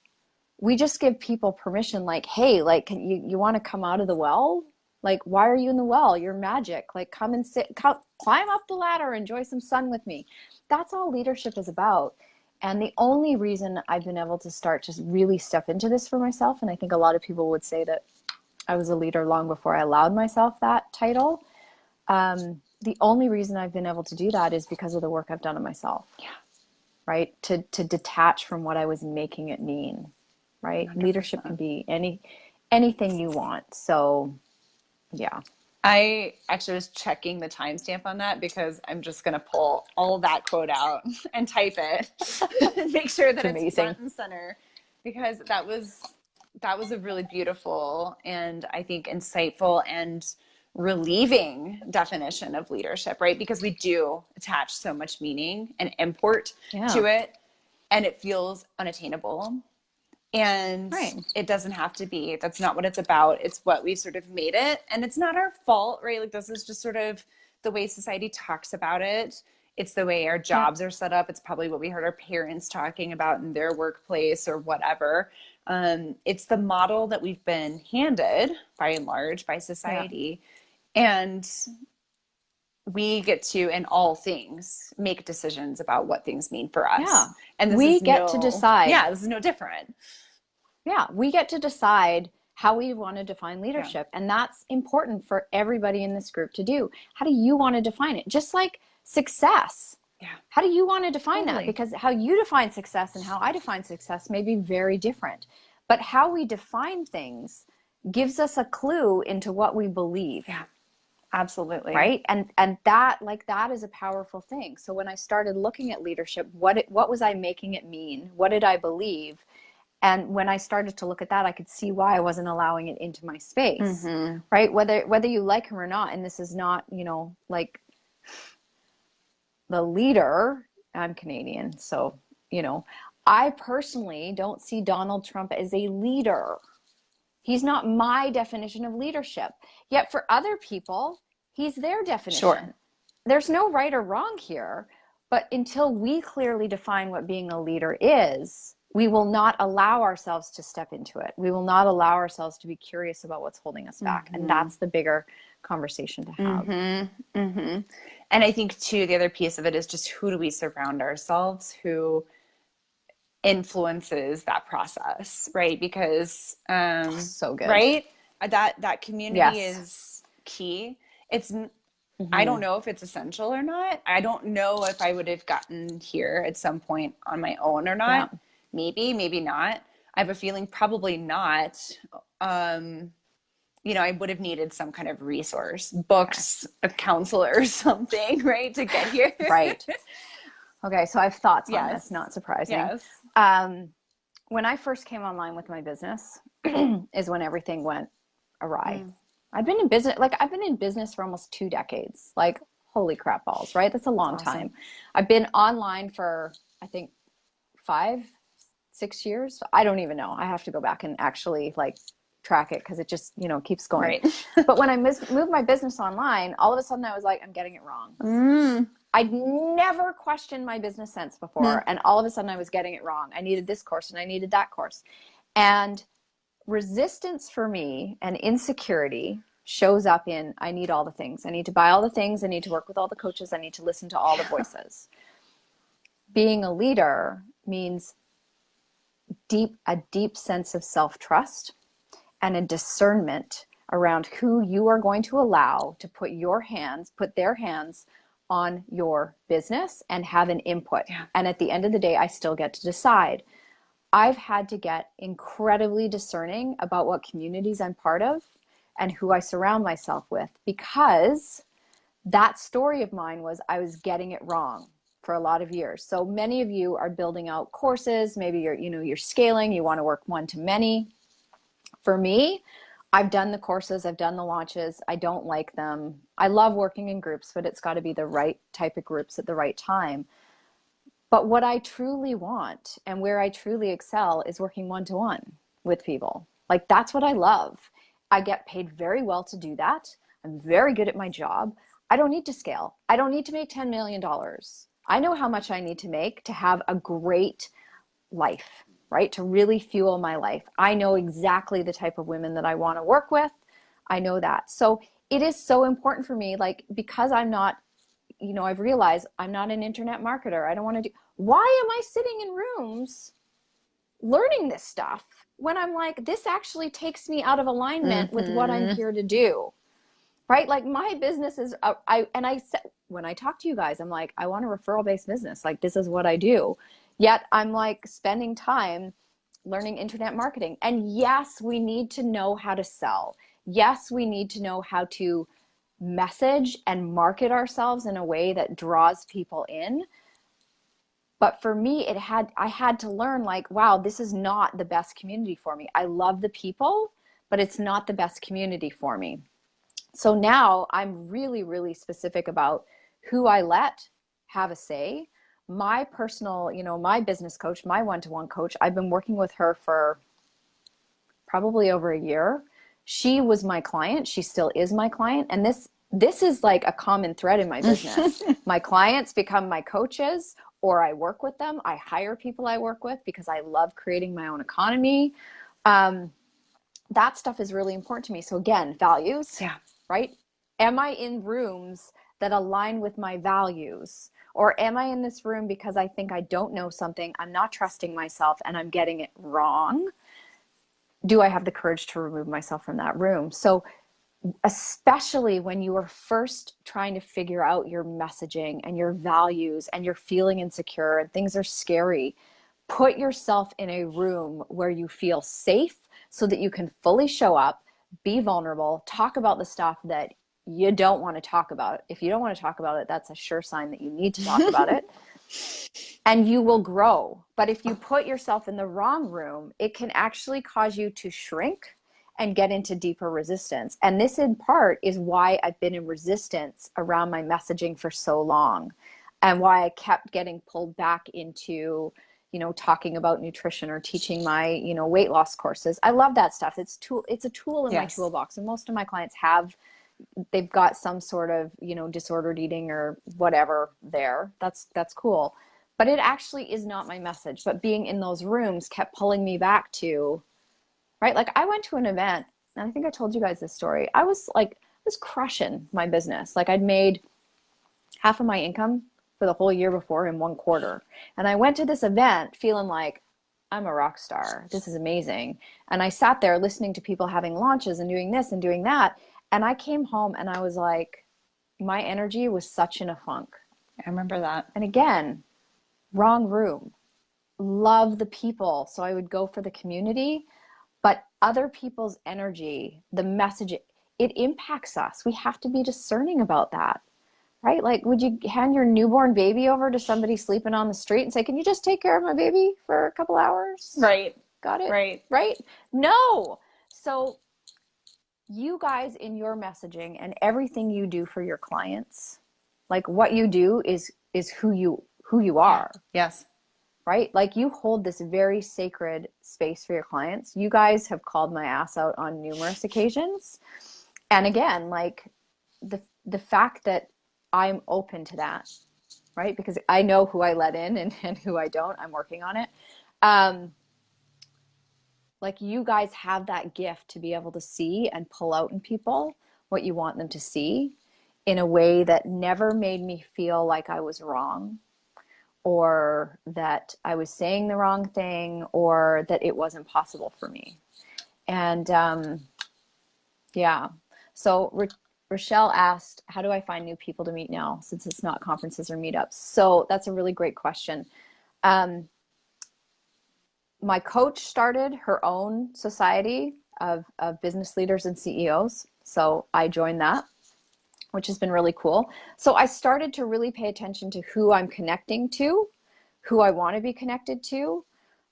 We just give people permission, like, hey, like, can you want to come out of the well? Like, why are you in the well? You're magic. Like, come and climb up the ladder, enjoy some sun with me. That's all leadership is about. And the only reason I've been able to start to really step into this for myself, and I think a lot of people would say that I was a leader long before I allowed myself that title. The only reason I've been able to do that is because of the work I've done on myself. Yeah. Right? To detach from what I was making it mean. Right? 100%. Leadership can be anything you want. So, yeah. I actually was checking the timestamp on that because I'm just going to pull all that quote out and type it and make sure that it's front and center, because that was a really beautiful and I think insightful and relieving definition of leadership, right? Because we do attach so much meaning and import to it, and it feels unattainable. And it doesn't have to be. That's not what it's about. It's what we sort of made it. And it's not our fault, right? Like, this is just sort of the way society talks about it. It's the way our jobs are set up. It's probably what we heard our parents talking about in their workplace or whatever. It's the model that we've been handed, by and large, by society. And we get to, in all things, make decisions about what things mean for us. Yeah. And we get to decide. Yeah, this is no different. Yeah, we get to decide how we want to define leadership. And that's important for everybody in this group to do. How do you want to define it? Just like success. Yeah. How do you want to define that? Because how you define success and how I define success may be very different. But how we define things gives us a clue into what we believe. Yeah. Absolutely. Right. And that is a powerful thing. So when I started looking at leadership, what was I making it mean? What did I believe? And when I started to look at that, I could see why I wasn't allowing it into my space. Right. Whether you like him or not. And this is not, like the leader. I'm Canadian. So, I personally don't see Donald Trump as a leader. He's not my definition of leadership. Yet for other people, he's their definition. Sure. There's no right or wrong here. But until we clearly define what being a leader is, we will not allow ourselves to step into it. We will not allow ourselves to be curious about what's holding us back. And that's the bigger conversation to have. And I think too, the other piece of it is just who do we surround ourselves who influences that process, right? Because So good. right, that community Yes. is key. It's I don't know if it's essential or not. I don't know if I would have gotten here at some point on my own or not. Yeah. Maybe not. I have a feeling probably not. You know, I would have needed some kind of resource, books, a counselor or something, right, to get here. Right. Okay, so I have thoughts on Yes. this, not surprising. Yes. When I first came online with my business is when everything went awry. I've been in business for almost 2 decades. Like, holy crap balls, right? That's a long time. I've been online for, I think, 5, 6 years. I don't even know. I have to go back and actually like track it because it just, you know, keeps going. Right. But when I moved my business online, all of a sudden I was like, I'm getting it wrong. I'd never questioned my business sense before. And all of a sudden I was getting it wrong. I needed this course and I needed that course. And resistance for me and insecurity shows up in, I need all the things. I need to buy all the things. I need to work with all the coaches. I need to listen to all the voices. Being a leader means a deep sense of self-trust and a discernment around who you are going to allow to put their hands on your business and have an input. And at the end of the day, I still get to decide. I've had to get incredibly discerning about what communities I'm part of and who I surround myself with, because that story of mine was I was getting it wrong for a lot of years. So many of you are building out courses. Maybe you're scaling, you want to work one to many. For me, I've done the courses, I've done the launches. I don't like them. I love working in groups, but it's got to be the right type of groups at the right time. But what I truly want and where I truly excel is working one-to-one with people. Like, that's what I love. I get paid very well to do that. I'm very good at my job. I don't need to scale. I don't need to make $10 million. I know how much I need to make to have a great life, right? To really fuel my life. I know exactly the type of women that I want to work with. I know that. So it is so important for me, like, because I'm not, I've realized I'm not an internet marketer. I don't want to why am I sitting in rooms learning this stuff when I'm like, this actually takes me out of alignment with what I'm here to do, right? Like, my business is, when I talk to you guys, I'm like, I want a referral-based business. Like, this is what I do. Yet I'm like spending time learning internet marketing. And yes, we need to know how to sell. Yes, we need to know how to message and market ourselves in a way that draws people in. But for me, I had to learn, like, wow, this is not the best community for me. I love the people, but it's not the best community for me. So now I'm really, really specific about who I let have a say. My personal, my business coach, my one-to-one coach, I've been working with her for probably over a year. She was my client. She still is my client. And this is like a common thread in my business. My clients become my coaches, or I work with them. I hire people I work with because I love creating my own economy. That stuff is really important to me. So again, values, right? Am I in rooms that align with my values? Or am I in this room because I think I don't know something, I'm not trusting myself, and I'm getting it wrong? Do I have the courage to remove myself from that room? So especially when you are first trying to figure out your messaging and your values and you're feeling insecure and things are scary, put yourself in a room where you feel safe so that you can fully show up, be vulnerable, talk about the stuff that you don't want to talk about. If you don't want to talk about it, that's a sure sign that you need to talk about it. And you will grow. But if you put yourself in the wrong room, it can actually cause you to shrink and get into deeper resistance. And this in part is why I've been in resistance around my messaging for so long, and why I kept getting pulled back into, talking about nutrition or teaching my, weight loss courses. I love that stuff. It's a tool in my toolbox. And most of my clients have they've got some sort of, you know, disordered eating or whatever there. That's cool. But it actually is not my message. But being in those rooms kept pulling me back to, right? Like I went to an event, and I think I told you guys this story. I was crushing my business. Like I'd made half of my income for the whole year before in one quarter. And I went to this event feeling like I'm a rock star. This is amazing. And I sat there listening to people having launches and doing this and doing that. And I came home and I was like, my energy was such in a funk. I remember that. And again, wrong room. Love the people. So I would go for the community, but other people's energy, the message, it impacts us. We have to be discerning about that, right? Like, would you hand your newborn baby over to somebody sleeping on the street and say, can you just take care of my baby for a couple hours? Right. Got it? Right. No. So you guys in your messaging and everything you do for your clients, like what you do is who you are. Yes. Right? Like you hold this very sacred space for your clients. You guys have called my ass out on numerous occasions. And again, like the fact that I'm open to that, right? Because I know who I let in and who I don't. I'm working on it. Like you guys have that gift to be able to see and pull out in people what you want them to see in a way that never made me feel like I was wrong, or that I was saying the wrong thing, or that it wasn't possible for me. And yeah. So Rochelle asked, how do I find new people to meet now since it's not conferences or meetups? So that's a really great question. My coach started her own society of business leaders and CEOs. So I joined that, which has been really cool. So I started to really pay attention to who I'm connecting to, who I want to be connected to,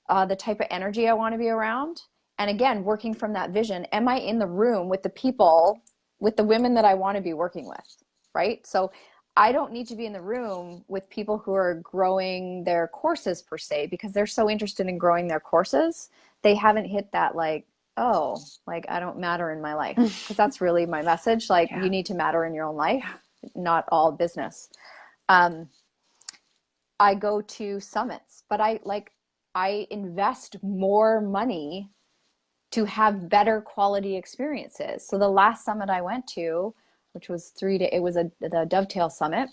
the type of energy I want to be around. And again, working from that vision, am I in the room with the people, with the women that I want to be working with, right? So I don't need to be in the room with people who are growing their courses per se, because they're so interested in growing their courses. They haven't hit that like, oh, like I don't matter in my life. Because that's really my message. Like you need to matter in your own life, not all business. I go to summits, but I invest more money to have better quality experiences. So the last summit I went to, which was 3 days, it was the Dovetail Summit.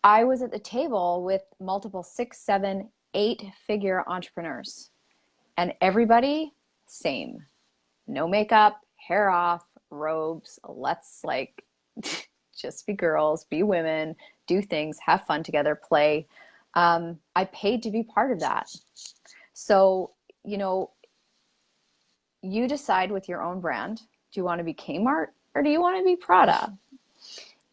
I was at the table with multiple 6, 7, 8-figure entrepreneurs, and everybody same, no makeup, hair off, robes. Let's like just be girls, be women, do things, have fun together, play. I paid to be part of that. So, you know, you decide with your own brand. Do you want to be Kmart or do you want to be Prada?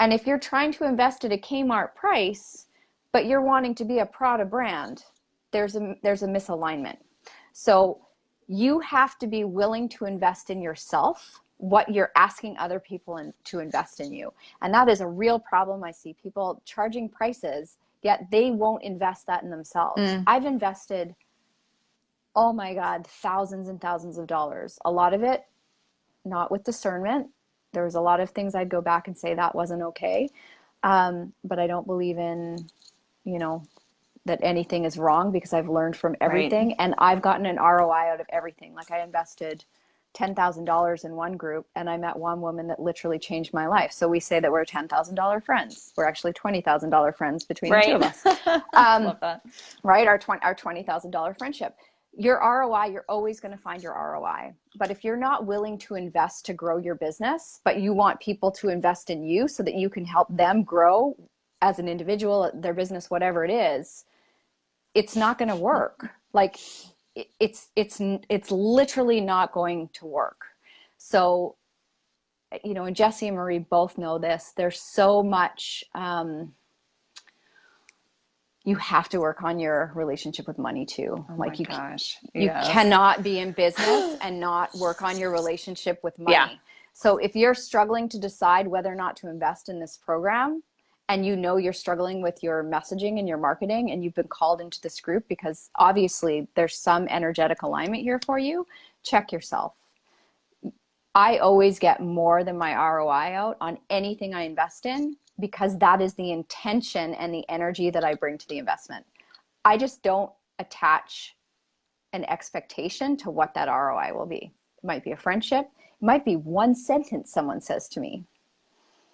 And if you're trying to invest at a Kmart price, but you're wanting to be a Prada brand, there's a misalignment. So you have to be willing to invest in yourself, what you're asking other people to invest in you. And that is a real problem. I see people charging prices, yet they won't invest that in themselves. I've invested, oh my God, thousands and thousands of dollars. A lot of it, not with discernment. There was a lot of things I'd go back and say that wasn't okay. But I don't believe in, you know, that anything is wrong, because I've learned from everything. Right. And I've gotten an ROI out of everything. Like I invested $10,000 in one group, and I met one woman that literally changed my life. So we say that we're $10,000 friends. We're actually $20,000 friends between the two of us. Love that. Right? Our $20,000 friendship. Your ROI, you're always going to find your ROI. But if you're not willing to invest to grow your business, but you want people to invest in you so that you can help them grow as an individual, their business, whatever it is, it's not going to work. Like it's literally not going to work. So, you know, and Jesse and Marie both know this. There's so much, you have to work on your relationship with money too. Oh like my gosh. You Yes. cannot be in business and not work on your relationship with money. Yeah. So if you're struggling to decide whether or not to invest in this program, and you know you're struggling with your messaging and your marketing, and you've been called into this group because obviously there's some energetic alignment here for you, check yourself. I always get more than my ROI out on anything I invest in, because that is the intention and the energy that I bring to the investment. I just don't attach an expectation to what that ROI will be. It might be a friendship. It might be one sentence someone says to me,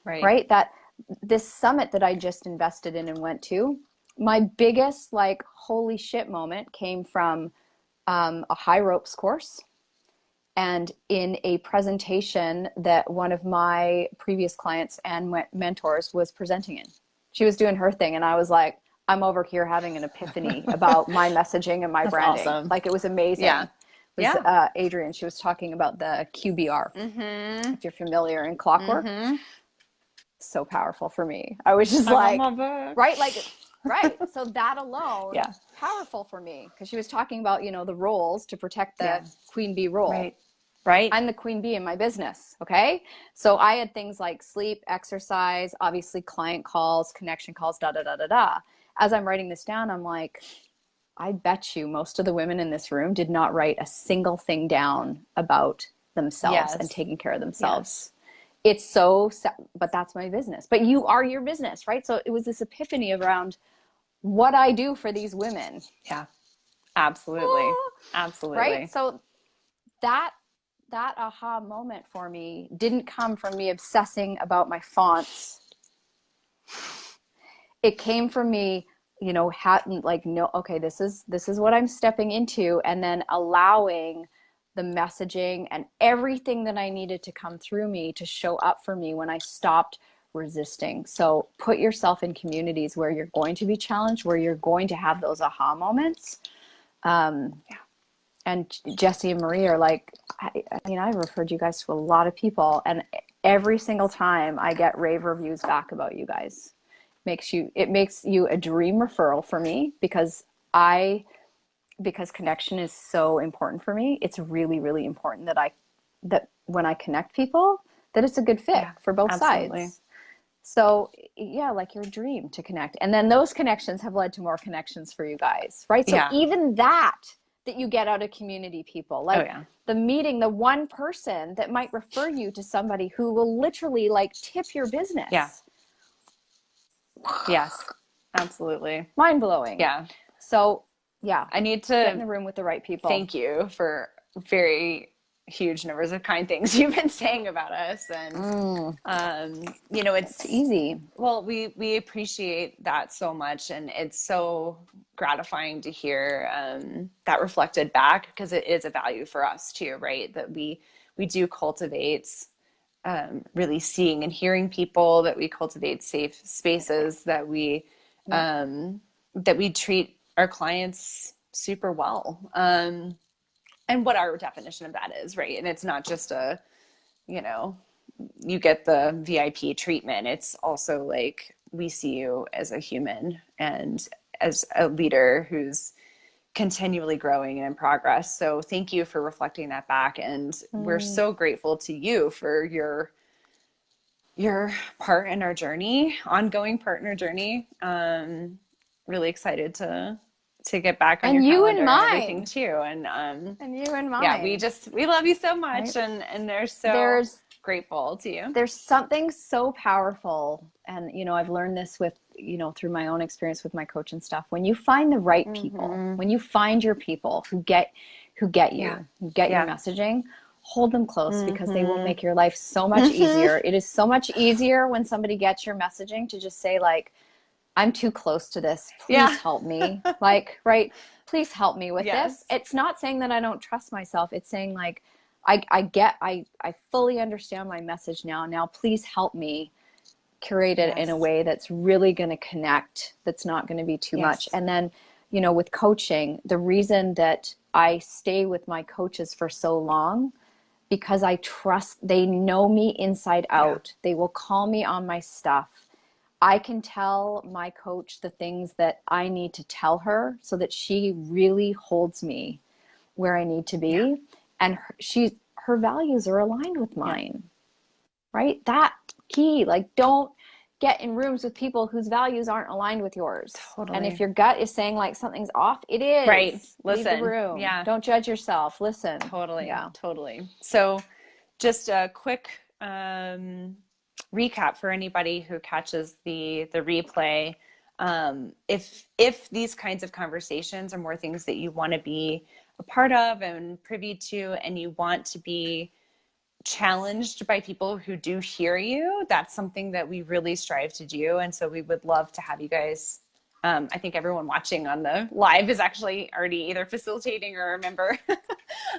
right? That this summit that I just invested in and went to, my biggest like holy shit moment came from a high ropes course, and in a presentation that one of my previous clients and mentors was presenting in. She was doing her thing, and I was like, I'm over here having an epiphany about my messaging and my branding. Awesome. Like, it was amazing. Yeah. It was Adrienne. She was talking about the QBR, if you're familiar in clockwork. So powerful for me. I was just like, right. So that alone, powerful for me, because she was talking about, the roles to protect the queen bee role. Right. I'm the queen bee in my business. Okay. So I had things like sleep, exercise, obviously client calls, connection calls, As I'm writing this down, I'm like, I bet you most of the women in this room did not write a single thing down about themselves and taking care of themselves. It's so sad, but that's my business. But you are your business, right? So it was this epiphany around what I do for these women. Yeah, absolutely. Absolutely. Right. So that aha moment for me didn't come from me obsessing about my fonts. It came from me, okay, this is what I'm stepping into, and then allowing the messaging and everything that I needed to come through me to show up for me when I stopped resisting. So put yourself in communities where you're going to be challenged, where you're going to have those aha moments. And Jesse and Marie are like, I've referred you guys to a lot of people, and every single time I get rave reviews back about you guys. It makes you a dream referral for me, because connection is so important for me. It's really, really important that when I connect people, that it's a good fit for both sides. So like your dream to connect. And then those connections have led to more connections for you guys, right? So even that you get out of community people, like the meeting, the one person that might refer you to somebody who will literally like tip your business. Yes, absolutely. Mind blowing. Yeah. So I need to get in the room with the right people. Thank you for very huge numbers of kind things you've been saying about us. And, it's easy. Well, we appreciate that so much. And it's so gratifying to hear that reflected back, because it is a value for us too, right? That we do cultivate really seeing and hearing people, that we cultivate safe spaces, that we treat our clients super well. And what our definition of that is, right? And it's not just you get the VIP treatment. It's also like, we see you as a human and as a leader who's continually growing and in progress. So thank you for reflecting that back. And we're so grateful to you for your part in our journey, ongoing part in our journey. Really excited to get back on and your you calendar and mine. And everything too. And you and mine. Yeah, we love you so much, right? and there's grateful to you. There's something so powerful. And, I've learned this with, through my own experience with my coach and stuff. When you find the right people, when you find your people who get you, who get your messaging, hold them close, because they will make your life so much easier. It is so much easier when somebody gets your messaging to just say like, I'm too close to this. Please help me. Right. Please help me with this. It's not saying that I don't trust myself. It's saying like, I fully understand my message now. Now, please help me curate it in a way that's really going to connect, that's not going to be too much. And then, with coaching, the reason that I stay with my coaches for so long, because I trust, they know me inside out. They will call me on my stuff. I can tell my coach the things that I need to tell her, so that she really holds me where I need to be. And her values are aligned with mine, right? That key, like, don't get in rooms with people whose values aren't aligned with yours. Totally. And if your gut is saying like something's off, it is. Right. Listen. Leave the room. Yeah. Don't judge yourself. Listen. Totally. Yeah. Totally. So just a quick recap for anybody who catches the replay. If these kinds of conversations are more things that you want to be a part of and privy to, and you want to be challenged by people who do hear you, that's something that we really strive to do. And so we would love to have you guys. I think everyone watching on the live is actually already either facilitating or a member.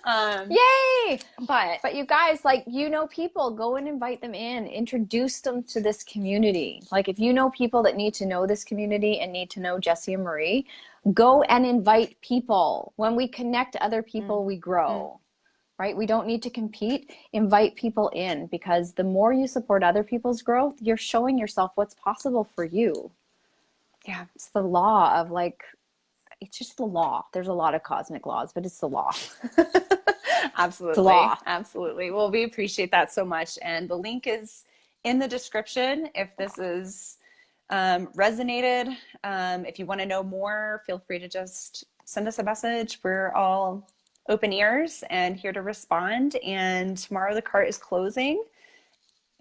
Yay! But you guys, like, you know, people, go and invite them in, introduce them to this community. Like, if you know people that need to know this community and need to know Jessie and Marie, go and invite people. When we connect other people, we grow. Right? We don't need to compete. Invite people in, because the more you support other people's growth, you're showing yourself what's possible for you. Yeah. It's the law of, like, it's just the law. There's a lot of cosmic laws, but it's the law. Absolutely. The law. Absolutely. Well, we appreciate that so much. And the link is in the description if this is resonated. If you want to know more, feel free to just send us a message. We're all open ears and here to respond. And tomorrow the cart is closing.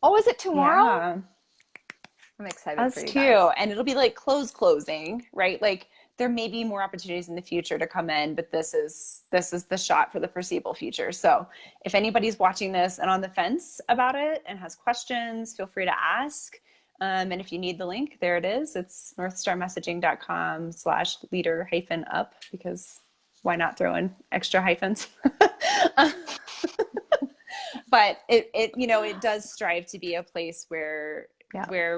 Oh, is it tomorrow? Yeah. I'm excited Us for you too. guys. And it'll be like closing, right? Like, there may be more opportunities in the future to come in, but this is the shot for the foreseeable future. So if anybody's watching this and on the fence about it and has questions, feel free to ask. And if you need the link, there it is. It's northstarmessaging.com/leader-up, because why not throw in extra hyphens? But it does strive to be a place where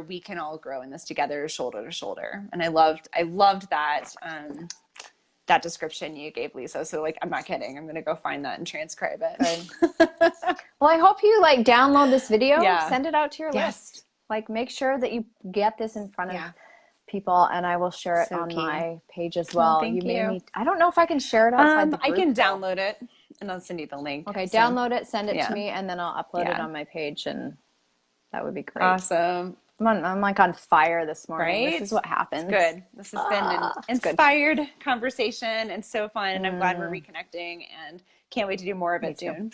we can all grow in this together, shoulder to shoulder. And I loved that that description you gave, Lisa. So, like, I'm not kidding. I'm gonna go find that and transcribe it. Well, I hope you, like, download this video, send it out to your list. Like, make sure that you get this in front of people, and I will share it on my page as well. Thank you. I don't know if I can share it outside the group. I can download it and I'll send you the link. Okay, download it, send it to me, and then I'll upload it on my page, and that would be great. Awesome. I'm like on fire this morning. Right? This is what happens. It's good. This has been an inspired conversation and so fun, and I'm glad we're reconnecting and can't wait to do more of it soon.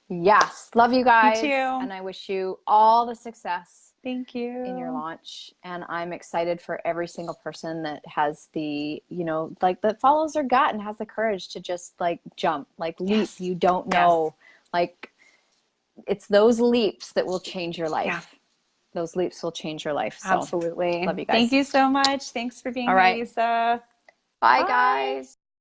Yes. Love you guys. Me too. And I wish you all the success. Thank you. In your launch. And I'm excited for every single person that has the, like, that follows their gut and has the courage to just, like, jump, like, leap. You don't know. Like, it's those leaps that will change your life. Yeah. Those leaps will change your life. So, absolutely. Love you guys. Thank you so much. Thanks for being here, Lisa. Bye, guys.